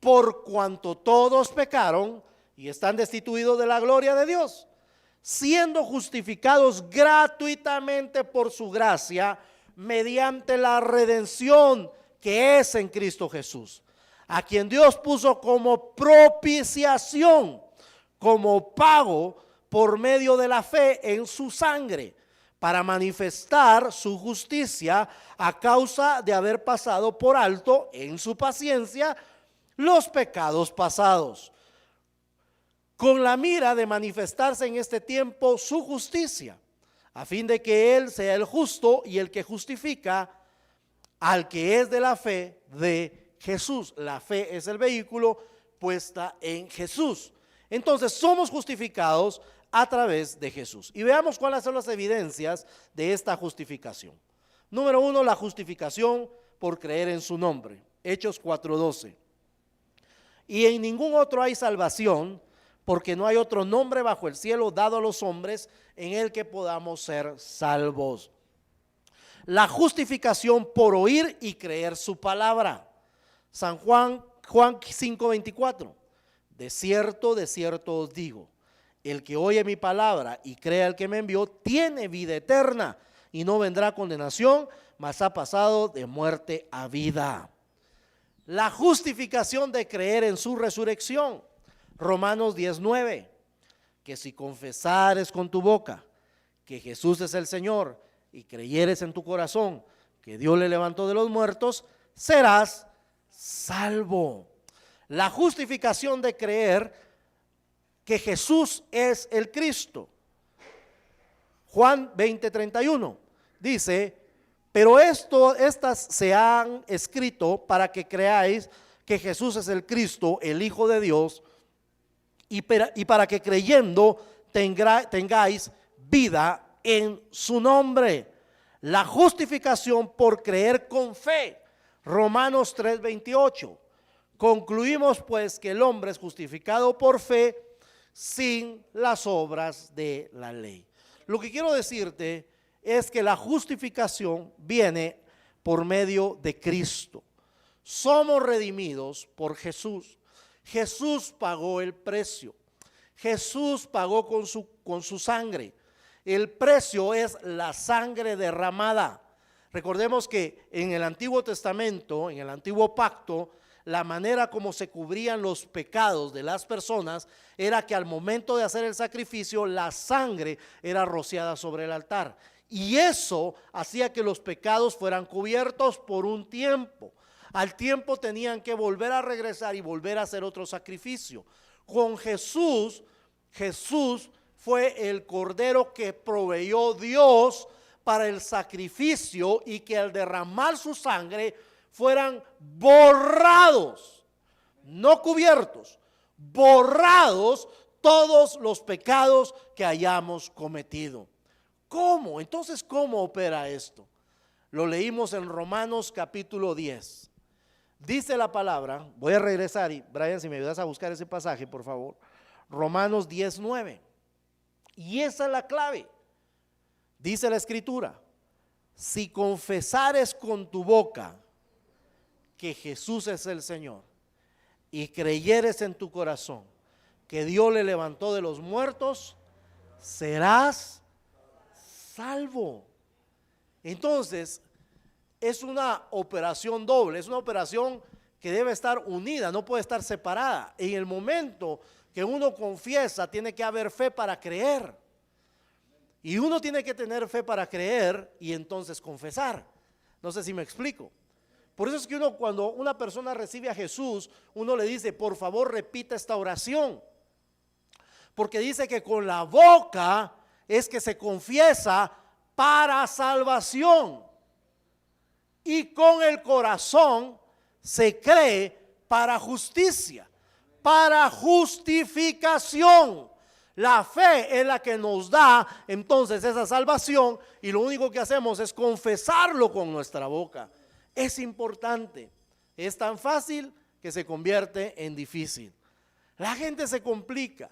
Por cuanto todos pecaron y están destituidos de la gloria de Dios, siendo justificados gratuitamente por su gracia, mediante la redención que es en Cristo Jesús, a quien Dios puso como propiciación, como pago por medio de la fe en su sangre, para manifestar su justicia a causa de haber pasado por alto en su paciencia los pecados pasados, con la mira de manifestarse en este tiempo su justicia, a fin de que Él sea el justo y el que justifica al que es de la fe de Jesús. La fe es el vehículo puesta en Jesús. Entonces somos justificados a través de Jesús. Y veamos cuáles son las evidencias de esta justificación. Número 1, la justificación por creer en su nombre. Hechos 4:12. Y en ningún otro hay salvación, porque no hay otro nombre bajo el cielo dado a los hombres en el que podamos ser salvos. La justificación por oír y creer su palabra. Juan 5:24. De cierto os digo, el que oye mi palabra y crea al que me envió, tiene vida eterna y no vendrá condenación, mas ha pasado de muerte a vida. La justificación de creer en su resurrección. Romanos 10:9, que si confesares con tu boca que Jesús es el Señor y creyeres en tu corazón que Dios le levantó de los muertos, serás salvo. La justificación de creer que Jesús es el Cristo. Juan 20:31 dice: pero estas se han escrito para que creáis que Jesús es el Cristo, el Hijo de Dios, y para que creyendo tengáis vida en su nombre. La justificación por creer con fe. Romanos 3:28. Concluimos pues que el hombre es justificado por fe sin las obras de la ley. Lo que quiero decirte es que la justificación viene por medio de Cristo. Somos redimidos por Jesús. Jesús pagó el precio. Jesús pagó con su sangre. El precio es la sangre derramada. Recordemos que en el Antiguo Testamento, en el Antiguo Pacto, la manera como se cubrían los pecados de las personas era que al momento de hacer el sacrificio, la sangre era rociada sobre el altar. Y eso hacía que los pecados fueran cubiertos por un tiempo. Al tiempo tenían que volver a regresar y volver a hacer otro sacrificio. Con Jesús fue el cordero que proveyó Dios para el sacrificio, y que al derramar su sangre fueran borrados, no cubiertos, borrados todos los pecados que hayamos cometido. ¿Cómo? Entonces, ¿cómo opera esto? Lo leímos en Romanos capítulo 10. Dice la palabra, voy a regresar, y Brian, si me ayudas a buscar ese pasaje, por favor. Romanos 10:9. Y esa es la clave. Dice la Escritura: si confesares con tu boca que Jesús es el Señor y creyeres en tu corazón que Dios le levantó de los muertos, serás salvo. Entonces, es una operación doble, es una operación que debe estar unida, no puede estar separada. En el momento que uno confiesa, tiene que haber fe para creer. Y uno tiene que tener fe para creer y entonces confesar. No sé si me explico. Por eso es que cuando una persona recibe a Jesús, uno le dice: por favor, repita esta oración. Porque dice que con la boca es que se confiesa para salvación, y con el corazón se cree para justicia, para justificación. La fe es la que nos da entonces esa salvación, y lo único que hacemos es confesarlo con nuestra boca. Es importante. Es tan fácil que se convierte en difícil. La gente se complica,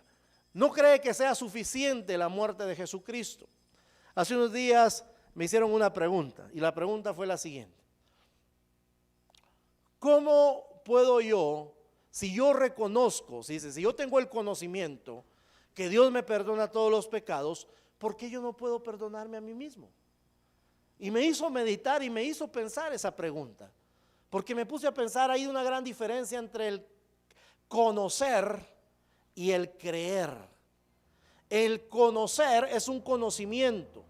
no cree que sea suficiente la muerte de Jesucristo. Hace unos días me hicieron una pregunta, y la pregunta fue la siguiente: ¿cómo puedo yo, si yo reconozco, si yo tengo el conocimiento que Dios me perdona todos los pecados, ¿por qué yo no puedo perdonarme a mí mismo? Y me hizo meditar y me hizo pensar esa pregunta, porque me puse a pensar: hay una gran diferencia entre el conocer y el creer. El conocer es un conocimiento,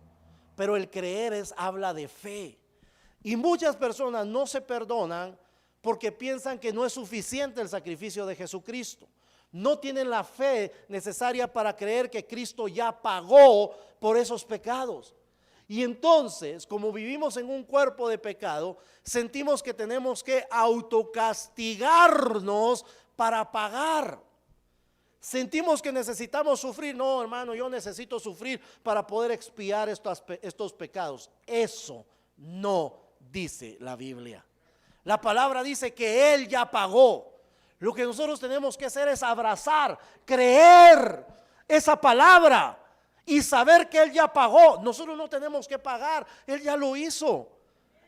pero el creer habla de fe. Y muchas personas no se perdonan porque piensan que no es suficiente el sacrificio de Jesucristo. No tienen la fe necesaria para creer que Cristo ya pagó por esos pecados. Y entonces, como vivimos en un cuerpo de pecado, sentimos que tenemos que autocastigarnos para pagar. Sentimos que necesitamos sufrir. No, hermano, yo necesito sufrir para poder expiar estos pecados. Eso no dice la Biblia. La palabra dice que Él ya pagó. Lo que nosotros tenemos que hacer es abrazar, creer esa palabra y saber que Él ya pagó. Nosotros no tenemos que pagar, Él ya lo hizo.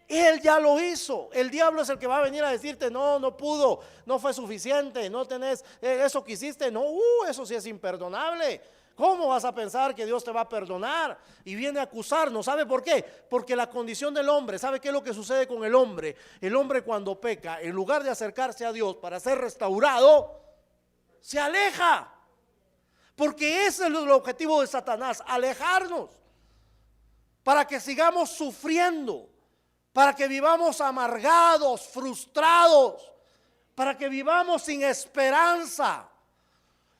Él ya lo hizo. El diablo es el que va a venir a decirte: no, no pudo, no fue suficiente, no tenés eso que hiciste. No, eso sí es imperdonable. ¿Cómo vas a pensar que Dios te va a perdonar? Y viene a acusarnos. ¿Sabe por qué? Porque la condición del hombre, ¿sabe qué es lo que sucede con el hombre? El hombre, cuando peca, en lugar de acercarse a Dios para ser restaurado, se aleja. Porque ese es el objetivo de Satanás: alejarnos, para que sigamos sufriendo, para que vivamos amargados, frustrados. para que vivamos sin esperanza.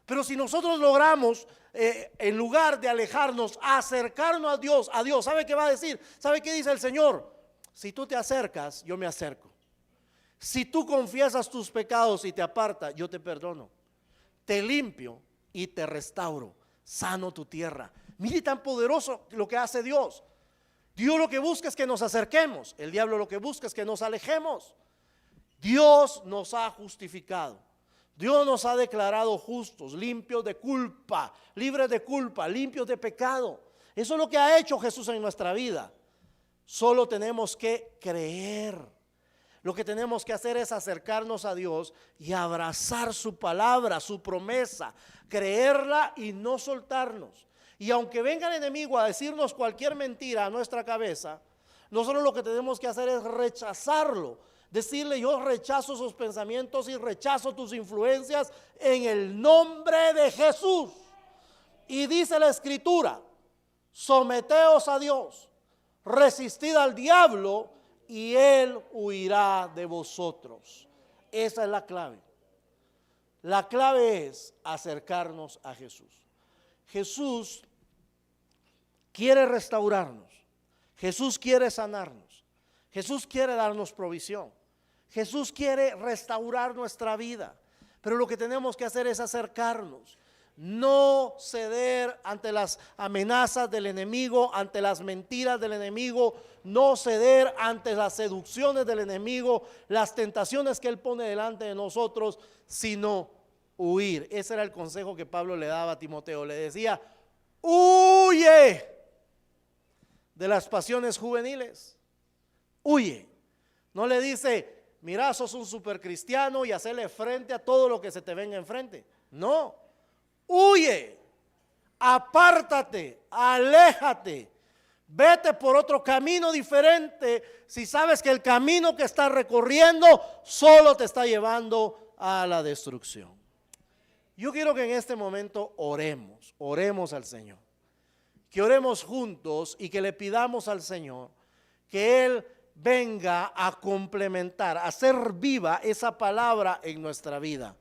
Pero si nosotros logramos, en lugar de alejarnos, acercarnos a Dios, ¿sabe qué va a decir? ¿Sabe qué dice el Señor? Si tú te acercas, yo me acerco. Si tú confiesas tus pecados y te apartas, yo te perdono. Te limpio y te restauro. Sano tu tierra. Mire tan poderoso lo que hace Dios. Dios lo que busca es que nos acerquemos. El diablo lo que busca es que nos alejemos. Dios nos ha justificado. Dios nos ha declarado justos, limpios de culpa, libres de culpa, limpios de pecado. Eso es lo que ha hecho Jesús en nuestra vida. Solo tenemos que creer. Lo que tenemos que hacer es acercarnos a Dios y abrazar su palabra, su promesa, creerla y no soltarnos. Y aunque venga el enemigo a decirnos cualquier mentira a nuestra cabeza, nosotros lo que tenemos que hacer es rechazarlo. Decirle: yo rechazo esos pensamientos y rechazo tus influencias en el nombre de Jesús. Y dice la Escritura: someteos a Dios, resistid al diablo y él huirá de vosotros. Esa es la clave. La clave es acercarnos a Jesús. Jesús quiere restaurarnos. Jesús quiere sanarnos. Jesús quiere darnos provisión. Jesús quiere restaurar nuestra vida. Pero lo que tenemos que hacer es acercarnos. No ceder ante las amenazas del enemigo, ante las mentiras del enemigo, no ceder ante las seducciones del enemigo, las tentaciones que él pone delante de nosotros, sino huir. Ese era el consejo que Pablo le daba a Timoteo. Le decía: huye de las pasiones juveniles, huye. No le dice: mira, sos un supercristiano y hacerle frente a todo lo que se te venga enfrente. No. Huye, apártate, aléjate, vete por otro camino diferente si sabes que el camino que estás recorriendo solo te está llevando a la destrucción. Yo quiero que en este momento oremos al Señor, que oremos juntos y que le pidamos al Señor que Él venga a complementar, a hacer viva esa palabra en nuestra vida.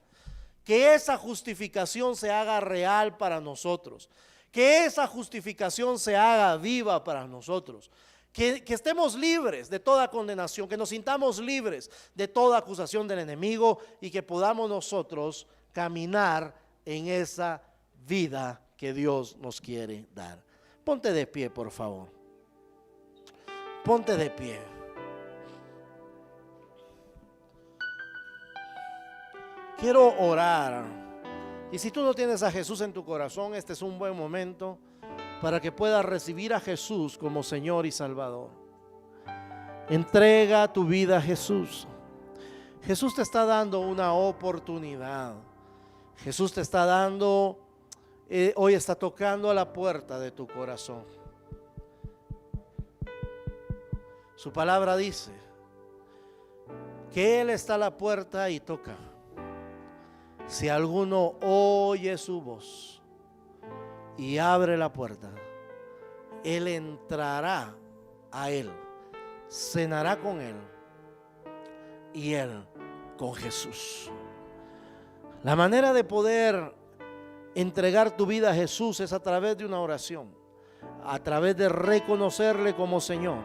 Que esa justificación se haga real para nosotros, que esa justificación se haga viva para nosotros, que estemos libres de toda condenación, que nos sintamos libres de toda acusación del enemigo y que podamos nosotros caminar en esa vida que Dios nos quiere dar. Ponte de pie, por favor. Ponte de pie. Quiero orar. Y si tú no tienes a Jesús en tu corazón, este es un buen momento para que puedas recibir a Jesús como Señor y Salvador. Entrega tu vida a Jesús. Jesús te está dando una oportunidad. Jesús te está dando, hoy está tocando a la puerta de tu corazón. Su palabra dice que Él está a la puerta y toca. Si alguno oye su voz y abre la puerta, Él entrará a Él, cenará con Él y Él con Jesús. La manera de poder entregar tu vida a Jesús es a través de una oración, a través de reconocerle como Señor,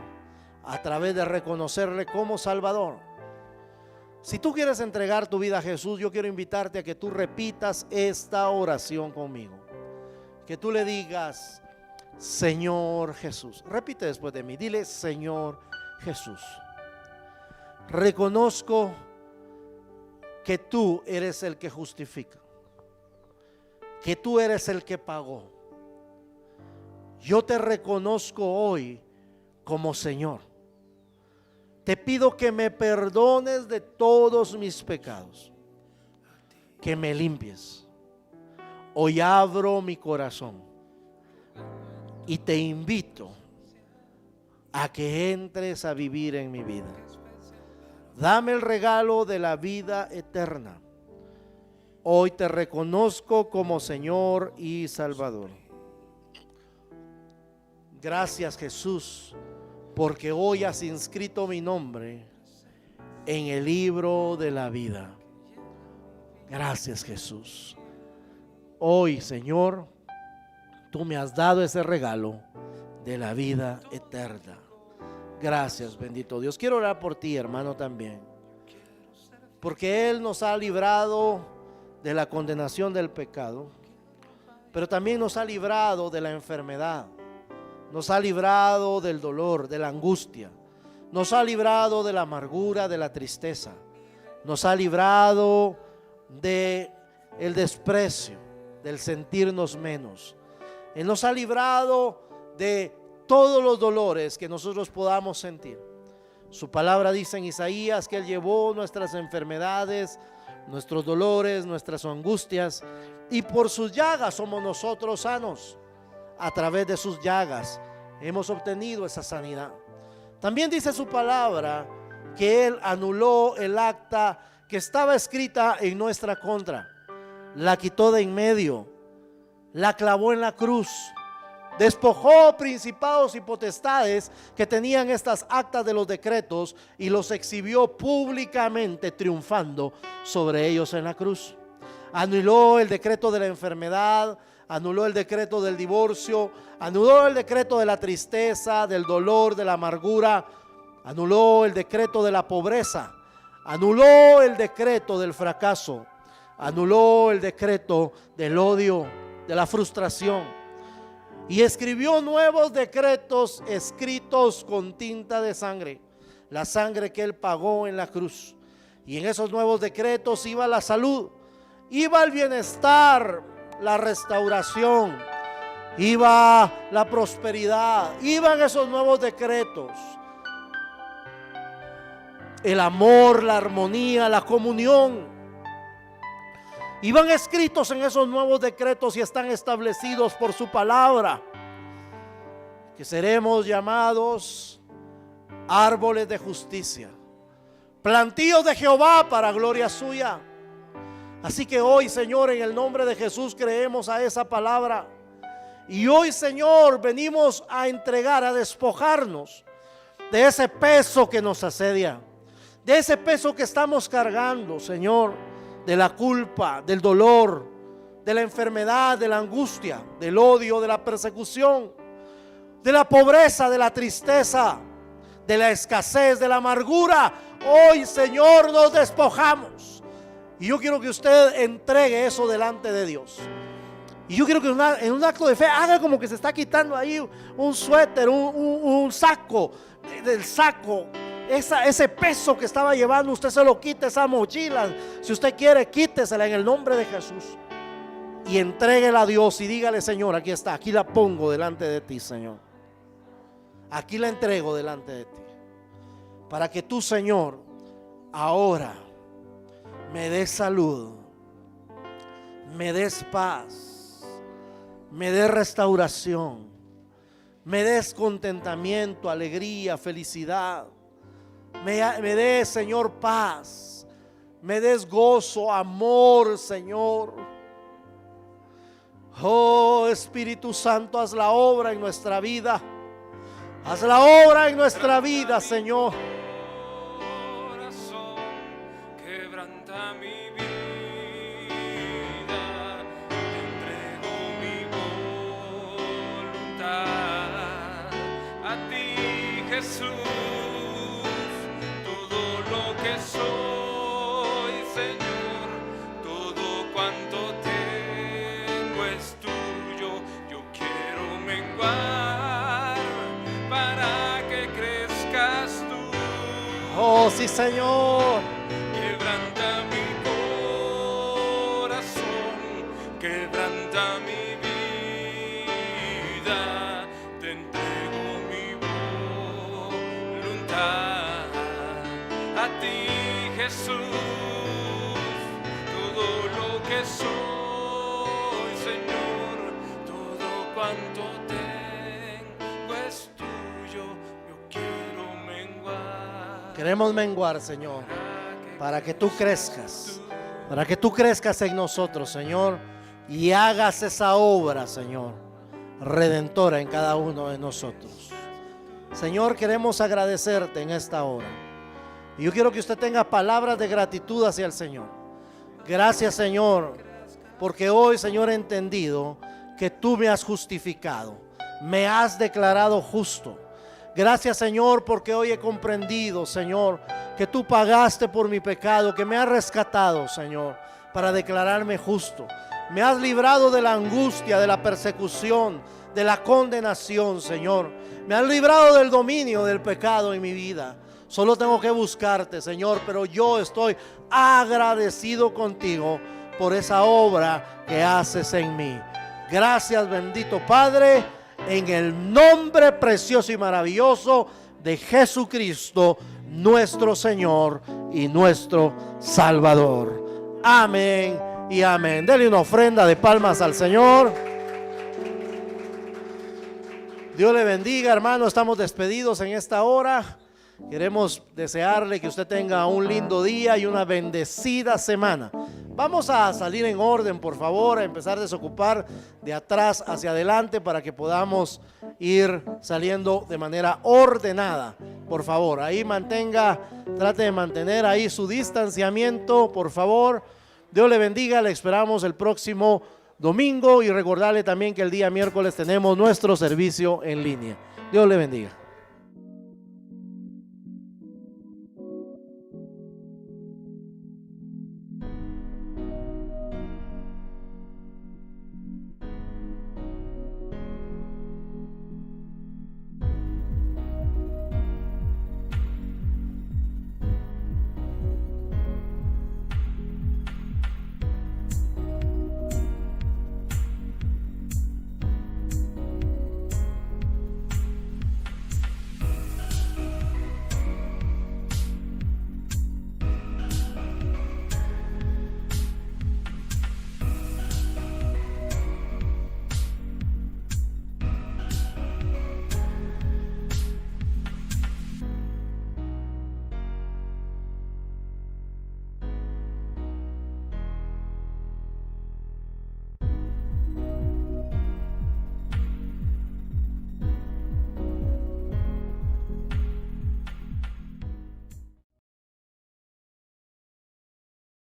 a través de reconocerle como Salvador. Si tú quieres entregar tu vida a Jesús, yo quiero invitarte a que tú repitas esta oración conmigo. Que tú le digas: Señor Jesús. Repite después de mí, dile: Señor Jesús, reconozco que tú eres el que justifica, que tú eres el que pagó. Yo te reconozco hoy como Señor. Te pido que me perdones de todos mis pecados, que me limpies. Hoy abro mi corazón y te invito a que entres a vivir en mi vida. Dame el regalo de la vida eterna. Hoy te reconozco como Señor y Salvador. Gracias, Jesús, porque hoy has inscrito mi nombre en el libro de la vida. Gracias, Jesús. Hoy, Señor, tú me has dado ese regalo de la vida eterna. Gracias, bendito Dios. Quiero orar por ti, hermano, también, porque Él nos ha librado de la condenación del pecado, pero también nos ha librado de la enfermedad, nos ha librado del dolor, de la angustia, nos ha librado de la amargura, de la tristeza, nos ha librado de el desprecio, del sentirnos menos. Él nos ha librado de todos los dolores que nosotros podamos sentir. Su palabra dice en Isaías que Él llevó nuestras enfermedades, nuestros dolores, nuestras angustias, y por sus llagas somos nosotros sanos. A través de sus llagas hemos obtenido esa sanidad. También dice su palabra que Él anuló el acta que estaba escrita en nuestra contra, la quitó de en medio, la clavó en la cruz, despojó principados y potestades que tenían estas actas de los decretos y los exhibió públicamente, triunfando sobre ellos en la cruz. Anuló el decreto de la enfermedad, anuló el decreto del divorcio, anuló el decreto de la tristeza, del dolor, de la amargura, anuló el decreto de la pobreza, anuló el decreto del fracaso, anuló el decreto del odio, de la frustración, y escribió nuevos decretos escritos con tinta de sangre, la sangre que Él pagó en la cruz. Y en esos nuevos decretos iba la salud, iba el bienestar, la restauración, iba la prosperidad, iban esos nuevos decretos, el amor, la armonía, la comunión. Iban escritos en esos nuevos decretos y están establecidos por su palabra, que seremos llamados árboles de justicia, plantíos de Jehová para gloria suya. Así que hoy, Señor, en el nombre de Jesús creemos a esa palabra. Y hoy, Señor, venimos a entregar, a despojarnos de ese peso que nos asedia, de ese peso que estamos cargando, Señor, de la culpa, del dolor, de la enfermedad, de la angustia, del odio, de la persecución, de la pobreza, de la tristeza, de la escasez, de la amargura. Hoy, Señor, nos despojamos. Y yo quiero que usted entregue eso delante de Dios. Y yo quiero que en un acto de fe haga como que se está quitando ahí un suéter, un saco, del saco. Ese peso que estaba llevando, usted se lo quite, esa mochila. Si usted quiere, quítesela en el nombre de Jesús y entréguela a Dios y dígale: Señor, aquí está, aquí la pongo delante de ti, Señor. Aquí la entrego delante de ti, para que tú, Señor, ahora me des salud, me des paz, me des restauración, me des contentamiento, alegría, felicidad. Me des, Señor, paz, me des gozo, amor, Señor. Oh, Espíritu Santo, haz la obra en nuestra vida. Haz la obra en nuestra vida, Señor. Corazón, quebranta mi vida, te entrego mi voluntad a ti, Jesús. Soy, Señor, todo cuanto tengo es tuyo. Yo quiero menguar para que crezcas tú. Oh, sí, Señor. Quebranta mi corazón, quebranta mi vida, te entrego mi voluntad a ti, Jesús. Todo lo que soy, Señor, todo cuanto tengo es tuyo. Yo quiero menguar. Queremos menguar, Señor, para que tú crezcas, para que tú crezcas en nosotros, Señor, y hagas esa obra, Señor, redentora en cada uno de nosotros. Señor, queremos agradecerte en esta hora. Y yo quiero que usted tenga palabras de gratitud hacia el Señor. Gracias, Señor, porque hoy, Señor, he entendido que tú me has justificado, me has declarado justo. Gracias, Señor, porque hoy he comprendido, Señor, que tú pagaste por mi pecado, que me has rescatado, Señor, para declararme justo. Me has librado de la angustia, de la persecución, de la condenación, Señor. Me has librado del dominio del pecado en mi vida. Solo tengo que buscarte, Señor, pero yo estoy agradecido contigo por esa obra que haces en mí. Gracias, bendito Padre, en el nombre precioso y maravilloso de Jesucristo, nuestro Señor y nuestro Salvador. Amén y amén. Dele una ofrenda de palmas al Señor. Dios le bendiga, hermano. Estamos despedidos en esta hora. Queremos desearle que usted tenga un lindo día y una bendecida semana. Vamos a salir en orden, por favor, a empezar a desocupar de atrás hacia adelante para que podamos ir saliendo de manera ordenada. Por favor, ahí trate de mantener ahí su distanciamiento, por favor. Dios le bendiga, le esperamos el próximo domingo y recordarle también que el día miércoles tenemos nuestro servicio en línea. Dios le bendiga.